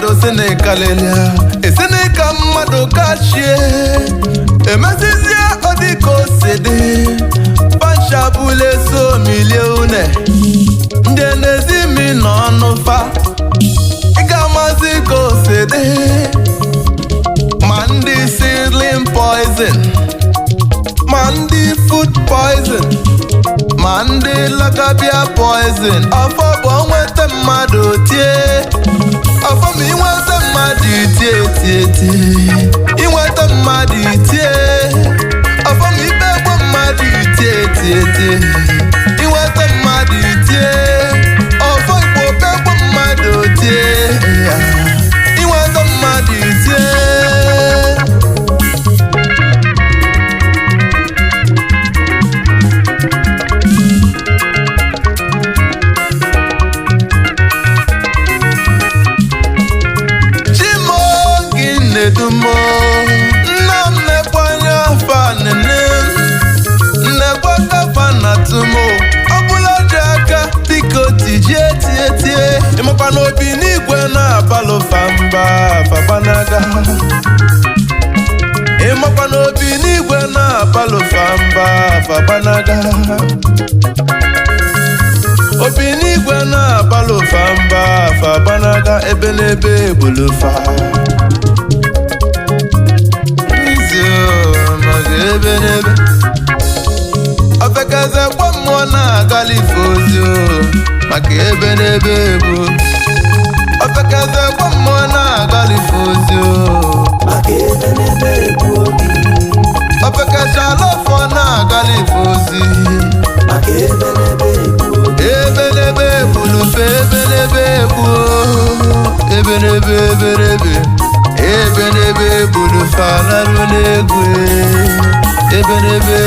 mmadụ sinekalelia esinika mmadụ kachie emezizie ọdịka osede panchabule so milione ndị n'ezimi n'ọnụ fa ịga mazi ka osede ma ndị seedling poison ma ndị food poison ma ndị lakabia poison ọfọ bụ onweta mmadụ tie ọfọ ma inweta mmadụ tie inweta mmadụ tie ọfọ ma ikpe egbo mmadụ tie inweta mmadụ tie ọfọ ikpe egbo mmadụ tie inweta mmadụ tie Edumo nnam nekwanye afa nene nnekwa kafa na tumo ọbụla ji aka biko tijie tie ịmakwa n'obi n'igwe na-abalụ famba fabanaga ịmakwa n'obi n'igwe na-abalụ famba fabanaga obi n'igwe na-abalụ famba fabanaga ebe n'ebe egbulufa ebe ofekaze kwa mmụọ na-agali fozi maka ebe n'ebe bụ ofekaze kwa mmụọ na-agali fozi maka ebe n'ebe bụ ofekacha alọfọ na-agali fozi maka ebe n'ebe bụ ebe n'ebe bulufe ebe n'ebe bụ ebe n'ebe ebe n'ebe bulufe alarụ n'egwe ebe n'ebe